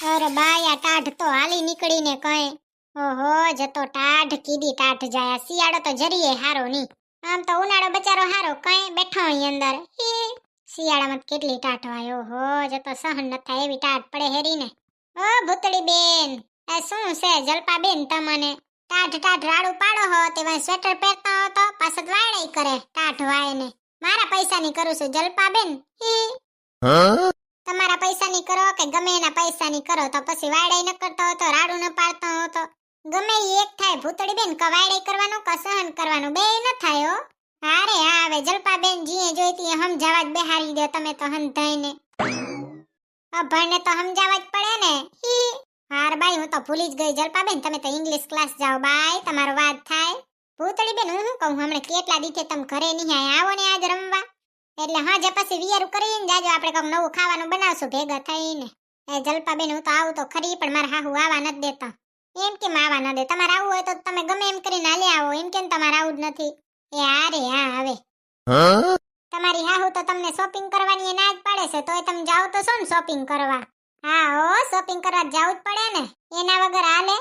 અરે બાયા ટાઢ તો હાલી નીકળીને કઈ. ઓહો જતો ટાઢ કીધી ટાઢ જાય. આ શિયાળો તો જરીએ હારો ની. આમ તો ઉનાળો બચારો હારો કઈ બેઠો અહીં અંદર. શિયાળામાં તો કેટલી ટાઢ હોય. ઓહો જતો સહન ન થાય એવી ટાઢ પડે હેરીને. ઓ ભૂતળી બેન, આ શું છે જલપા બેન તમને? ટાઢ ટાઢ રાડું પાડો હો તેવા સ્વેટર પહેરતા હો તો પાછળ વાળે કરે ટાઢ વાય ને. મારા પૈસાની કરું છું જલપા બેન. તમારા પૈસાની કરો કે ગમે એના પૈસાની કરો તો પછી વાડાઈ ન કરતો હો તો રાડું ન પાડતો હો તો ગમે ઈ એક થાય. ભૂતળી બેન ક વાડાઈ કરવાનું ક સહન કરવાનું બે ન થાય હો. હારે હા હવે જલપા બેન જીએ જોઈતી સમજાવા જ બેહારી દો તમે તો હંધાઈને. અભણને તો સમજાવવા જ પડે ને. હાર બાઈ હું તો ભૂલી જ ગઈ જલપા બેન તમે તો ઇંગ્લિશ ક્લાસ જાઓ બાય તમારો વાત થાય. ભૂતળી બેન હું શું કહું હમણે કેટલા દીથે તમે ઘરે નહીં આવો ને આજ રમવા. એટલે હા જે પછી વિયારું કરીને જાજો આપણે કંઈક નવું ખાવાનું બનાવશું ભેગા થઈને. એ જલપા બેન હું તો આવું તો ખરી પણ મારા હાહુ આવા નથી દેતા. એમ કેમ આવા ન દે? તમારે આવું હોય તો તમે ગમે એમ કરીને હાલે આવો. એમ કેમ તમારે આવું જ નથી? એ હારે હા હવે તમારી હાહુ તો તમને શોપિંગ કરવાની ના જ પાડે છે તોય તમે જાઓ તો છો ને શોપિંગ કરવા. હા હો શોપિંગ કરવા જાવું જ પડે ને એના વગર હાલે.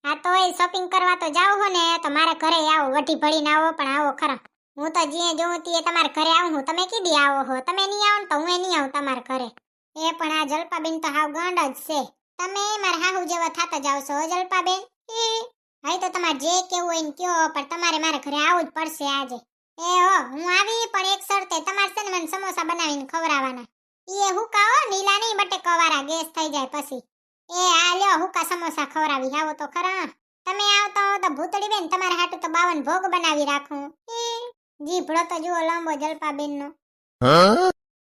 હા તોય શોપિંગ કરવા તો જાવ હો ને તો મારા ઘરે આવો વટી ભળીને આવો પણ આવો ખરા. હું તો જીએ જોઉં તીએ તમારા ઘરે આવું હું. તમે કીધી આવો હો? તમે નહીં આવો ને તો હું નહીં આવું તમારા ઘરે. એ પણ આ જલપાબેન તો હાવ ગાંડ જ છે. તમે મારા હાહુ જેવા થાતા જાવ છો જલપાબેન. હા તો તમારે જે કેવું હોય ને કયો પણ તમારે મારા ઘરે આવવું જ પડશે આજે. એ હો હું આવી પણ એક શરતે તમારે છે ને મને સમોસા બનાવીને ખવડાવવાના. એ હુકા હો નીલા નહીં બટેકા વાળા ગેસ થઈ જાય પછી. એ આ લ્યો હુકા સમોસા ખવડાવી આવો તો ખરા. તમે આવતા હો તો ભૂતળી બેન તમારા હાટુ તો 52 ભોગ બનાવી રાખું. જીભડો તો જુઓ લાંબો જલપાબેન નો.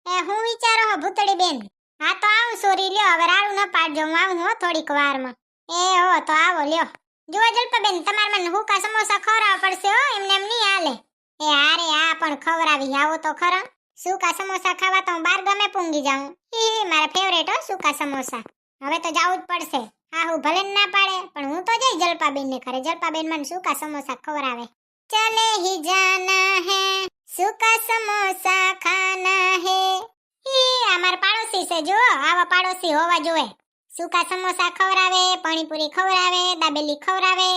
એ હું વિચારો હો ભૂતળી બેન? હા તો આવું સોરી લ્યો હવે રાડું ન પાડજો હું આવું હો થોડીક વારમાં. એ હો તો આવો લ્યો. જુઓ જલપાબેન તમારે મને હુકા સમોસા ખવડાવવા પડશે હો એમને એમ નહીં હાલે. એ હારે આ પણ ખવડાવી આવો તો ખરા. સૂકા સમોસા ખાવા તો હું બાર ગમે પૂંગી જાઉં. મારા ફેવરેટ હો સૂકા સમોસા. હવે તો જાવું જ પડશે. હા હું ભલે ના પાડે પણ હું તો જઈ જલપાબેન ને ઘરે. જલપાબેન મને સૂકા સમોસા ખવડાવે. ચલે હી જાના હે સૂકા સમોસા ખાના હે. અમાર પાડોશી છે જો આવા પાડોશી હોવા જોઈએ. સૂકા સમોસા ખવડાવે પાણીપુરી ખવડાવે દાબેલી ખવડાવે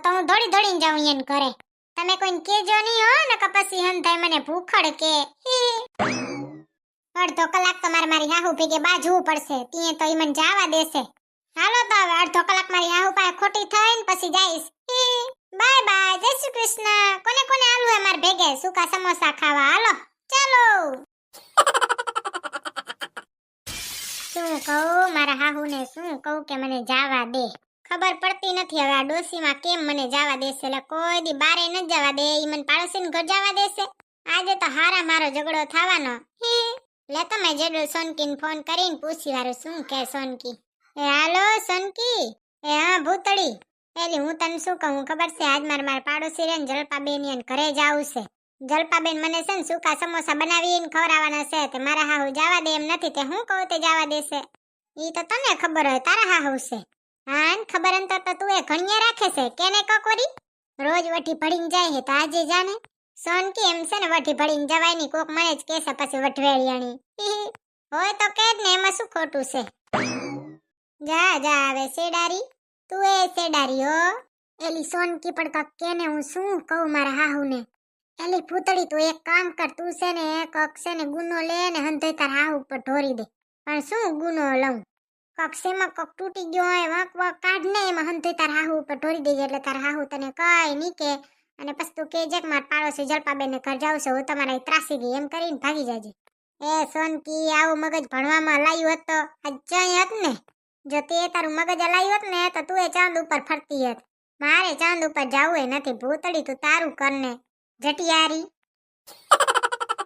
તો હું દોડી દોડીને જાઉં એને ઘરે. તમે કોઈને કેજો નહીં હો ને પછી હંધાય મને ભૂખડ કે. અડધો કલાક તો મારી હાહુ ભેગે બાજવું પડશે ત્યાં તો ઈ મને જાવા દેશે. હાલો તો હવે અડધો કલાક મારી હાહુ પાસે ખોટી થઈને પછી જઈશ. બાય બાય જય શ્રી કૃષ્ણ. કોને કોને આલુ હે માર ભેગે સૂકા સમોસા ખાવા? હાલો ચાલો. શું કહું મારા હાહુને શું કહું કે મને જાવા દે. ખબર પડતી નથી હવે આ ડોસીમાં કેમ મને જાવા દેશે. એટલે કોઈ દી બારે ન જવા દે. ઈ મને પાડોશીને ઘર જવા દેશે. આજે તો હારા મારો ઝઘડો થવાનો. લે તમે જેડો સોનકીને ફોન કરીને પૂછી વારું શું કે સોનકી. એ હાલો સોનકી. એ હા ભૂતળી. એલી હું તને શું કહું ખબર છે આજ મારા પાડોશી રે જલપાબેન એને ઘરે જાવું છે. જલપાબેન મને છે ને સૂકા સમોસા બનાવીને ખવડાવવાના છે તે મારા હાહુ જાવા દે એમ નથી. તે હું કહું તે જાવા દેશે. ઈ તો તને ખબર હોય તારા હાહુ છે. હા ને ખબર અંતર તો તું એ ઘણીએ રાખે છે કેને કકોરી. રોજ વઠી ભળીને જાય હે તો આજે જાને. સોનકી એમ છે ને વઠી ભળીને જવાય ની. કોક મને જ કેસે પછી વઠવેળિયાણી. હોય તો કે ને એમાં શું ખોટું છે. જા જા આવે સેડારી. તું એ સેડારી હો. એલી સોનકી પણ કક કેને હું શું કહું મારા હાહુને. એલી પૂતળી તું એક કામ કર તું છે ને કક છે ને ગુનો લે ને હંધે તાર હાહુ ઉપર ઢોરી દે. પણ શું ગુનો લઉં? કક્ષેમાં કોક તૂટી ગયો હોય વાંક વાંક કાઢ ને એમાં હંધે તાર હાહુ ઉપર ઢોરી દેજે એટલે તાર હાહુ તને કઈ નહીં કે. અને પછી તું કહેજે કે મારા પાડોશી જલપાબેન ને ઘર જાવ છે હું તમારા ત્રાસી ગઈ એમ કરીને ભાગી જાજે. એ સોનકી આવું મગજ ભણવામાં લાયું હોત તો આજ ચાય હત ને. જો તે તારું મગજ લાયું હોત ને તો તું એ ચાંદ ઉપર ફરતી હોત. મારે ચાંદ ઉપર જાવું એ નથી ભૂતળી તું તારું કરને જટિયારી.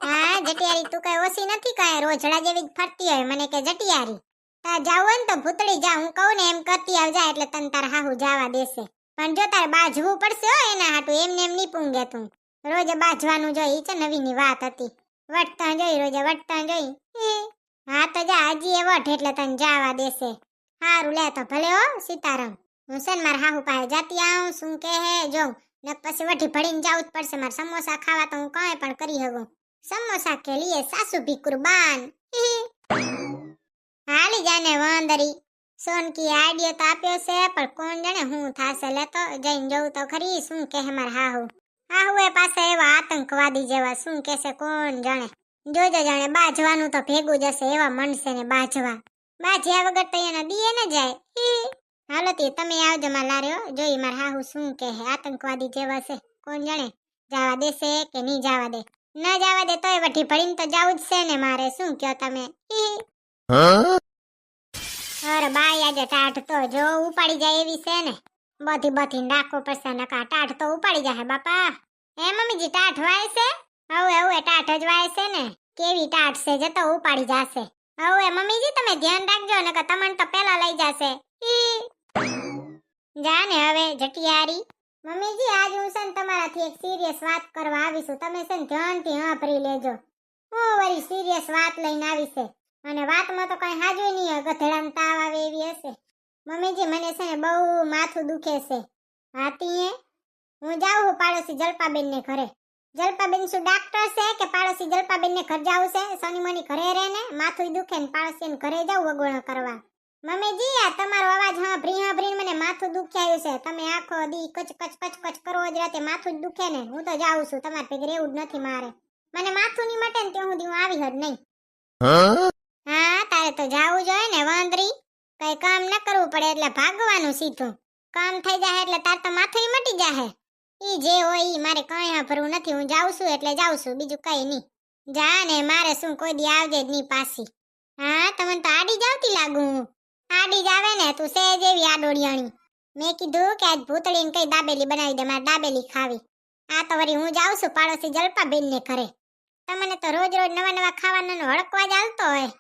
હા જટિયારી તું કઈ ઓછી નથી કઈ રોજડા જેવી જ ફરતી હોય મને કે જટિયારી. તા જાવું હોય ને તો ભૂતળી જા હું કહું ને એમ કરતી આવજા એટલે તને તાર હાહુ જાવા દેશે. પણ જો તારે બાજવું પડશે હો એના હાટુ એમને એમ નહીં પૂંગે તું. રોજે બાજવાનું જોઈ છે નવીની વાત હતી. વટતા જોઈ રોજે વટતા જોઈ. હા તો જા હજી એ વટ એટલે તને જાવા દેશે. હારું લે તો ભલે હો સીતારામ. હું છે ને મારા હાહુ પાસે જાતી આવું શું કે હે જોઉં ને પછી વઠી ભળીને જાવું જ પડશે. મારે સમોસા ખાવા તો હું કઈ પણ કરી શકું. સમોસા કે લીએ સાસુ ભી કુરબાન. હાલી જાને વાંદરી. સોનકી આઈડિયો તો આપ્યો છે પણ કોણ જાણે હું થાશે. લેતો જઈને જોઉં તો ખરી શું કહે માર હાહુ એ પાસે એવા આતંકવાદી જેવા શું કહેશે કોણ જાણે. જોજો જાણે બાજવાનું તો ભેગું જશે એવા મનશે ને બાજ્યા વગર તો એના દીએ ન જાય. હાલો તે તમે આવજો માં લાર્યો જોઈ માર હાહુ શું કહે. આતંકવાદી જેવા છે કોણ જાણે જવા દેશે કે નહીં જવા દે. ન જવા દે તોય વઠી ભળીને તો જાવું જ છે ને મારે. શું કયો તમે? અરે બાઈ આજે ટાઢ તો જો ઉપાડી જાય એવી છે ને. બધી રાખવો પડશે નકા ટાઢ તો ઉપાડી જાય બાપા. હે મમ્મીજી ટાઢ વાય છે? હવે ટાઢ જ વાય છે ને. કેવી ટાઢ છે જતો ઉપાડી જાશે. હવે મમ્મીજી તમે ધ્યાન રાખજો નકા તમને તો પેલા લઈ જાશે. જાને હવે જટિયારી. મમ્મીજી આજ હું છે ને તમારાથી એક સિરિયસ વાત કરવા આવી છું. તમે છે ને ધ્યાનથી સાંભળી લેજો. હું વળી સિરિયસ વાત લઈને આવી છે અને વાતમાં તો કઈ હાજુ નહીં હોય. ગધેડાને તાવ આવે એવી હશે. મમ્મીજી મને છે ને બહુ માથું દુખે છે. હાતીએ હું જાઉં છું પાડોશી જલપાબેન ને ઘરે. જલપાબેન શું ડાક્ટર છે કે પાડોશી જલપાબેન ને ઘર જાવું છે? સોની મોની ઘરે રહે ને માથું દુખે ને પાડોશી ઘરે જાઉં વગોણો કરવા. મમ્મીજી આ તમારો અવાજ સાંભળીને મને માથું દુખ્યાયું છે. તમે આખો દી કચ કચ કરો જ રાતે માથું જ દુખે ને. હું તો જાઉં છું તમારે ભેગી રહેવું જ નથી મારે. મને માથું ની મટે ને ત્યાં સુધી હું આવી જ નહીં. હા તારે તો જાવું જોઈએ ને વાંદરી. કઈ કામ ન કરવું પડે એટલે ભાગવાનું સીધું. કામ થઈ જાય એટલે તાર તો માથું મટી જાય. ઈ જે હોય ઈ મારે કઈ ભરવું નથી. હું જાઉં છું એટલે જાઉં છું બીજું કઈ નહીં. જા ને મારે શું કોઈ દી આવજે જ નહીં પાછી. હા તમને તો આડી જાવતી લાગુ હું. આડી જ આવે ને તું સેજ એવી આડોડિયાણી. મેં કીધું કે આજ ભૂતળીને કઈ દાબેલી બનાવી દે મારે દાબેલી ખાવી. આ તો વળી હું જાઉં છું પાડોશી જલપાબેન ને ઘરે. તમને તો રોજ નવા ખાવાનો હડકવા જ હાલતો હોય.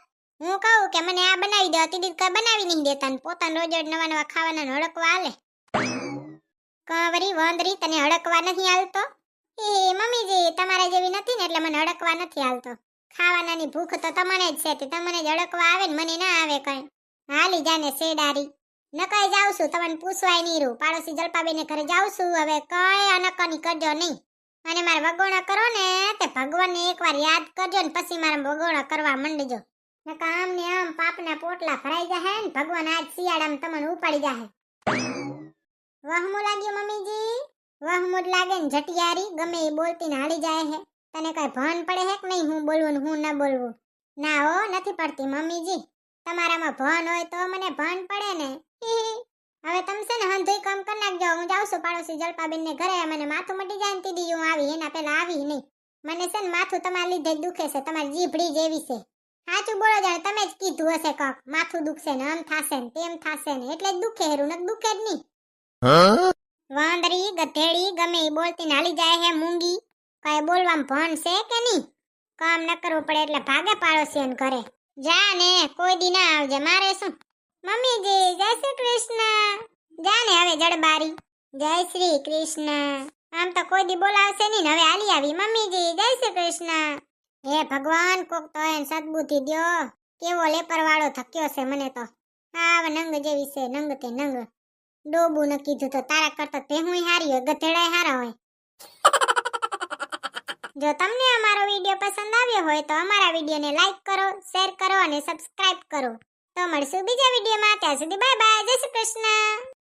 હું કહું કે મને આ બનાવી દો તીદી કઈ બનાવી નહીં દેતા ને પોતાને રોજ નવા ખાવાના હડકવા હાલે. કંવરી વાંદરી તને હડકવા નથી હાલતો? એ મમ્મીજી તમારા જેવી નથી ને એટલે મને હડકવા નથી હાલતો. ખાવાનાની ભૂખ તો તમને જ છે તે તમને જ હડકવા આવે ને મને ના આવે કઈ. હાલી જાને શેડારી. નકાઈ જાઉં છું તમને પૂછવાય નહીં રૂ. પાડોશી જલપાબેન ઘરે જાઉં છું. હવે કઈ અનકની કરજો નહીં. અને મારે વગોણા કરો ને તે ભગવાનને એકવાર યાદ કરજો ને પછી મારે વગોણા કરવા માંડજો. નકા આમ ને આમ પાપના પોટલા ભરાઈ જાહે ને ભગવાન આજ શિયાળામાં તમને ઉપાડી જાહે. વહમું લાગ્યું મમ્મીજી? વહમું જ લાગે ને જટિયારી. ગમે એ બોલતી ને હાલી જાય હે. તને કઈ ભાન પડે હે કે નહીં હું બોલવું ને હું ન બોલવું? ના હો નથી પડતી મમ્મીજી. તમારામાં ભાન હોય તો મને ભાન પડે ને. હવે તમે છે ને હંધોઈ કામ કરી નાખજો. હું જાઉં છું પાડોશી જલપાબેન ને ઘરે. મને માથું મટી જાય ને તીદી હું આવી એના પેલા આવી નહીં. મને છે ને માથું તમારા લીધે જ દુખે છે. તમારી જીભડી જેવી છે. સાચું બોલો જાણે તમે જ કીધું હશે કાક માથું દુખશે ને આમ થાશે ને તેમ થાશે ને એટલે જ દુખે હેરું ન દુખે જ નહીં. વાંદરી ગધેડી ગમે એ બોલતી ને હાલી જાય હે મૂંગી. કઈ બોલવામાં ભાન છે કે નહીં? કામ ન કરવું પડે એટલે ભાગે પાડોશી ઘરે. જા ને કોઈ દી ના આવજે મારે શું. મમ્મીજી જય શ્રી કૃષ્ણ. જા ને હવે જડબારી. જય શ્રી કૃષ્ણ. આમ તો કોઈ દી બોલાવશે નહીં હવે હાલી આવી. મમ્મીજી જય શ્રી કૃષ્ણ. હે ભગવાન કોક તો એને સદબુદ્ધિ દ્યો. કેવો લેપરવાળો થક્યો છે મને તો. હા નંગ જેવી છે નંગ તે નંગ. ડોબું ન કીધું તો તારા કરતા તે હું હારી હોય ગધેડાય હારા હોય. જો તમને અમારો વિડીયો પસંદ આવ્યો હોય તો અમારા વિડીયોને લાઈક કરો, શેર કરો અને સબસ્ક્રાઇબ કરો. તો મળશું બીજા વિડીયોમાં. ત્યાં સુધી બાય બાય. જય શ્રી કૃષ્ણ.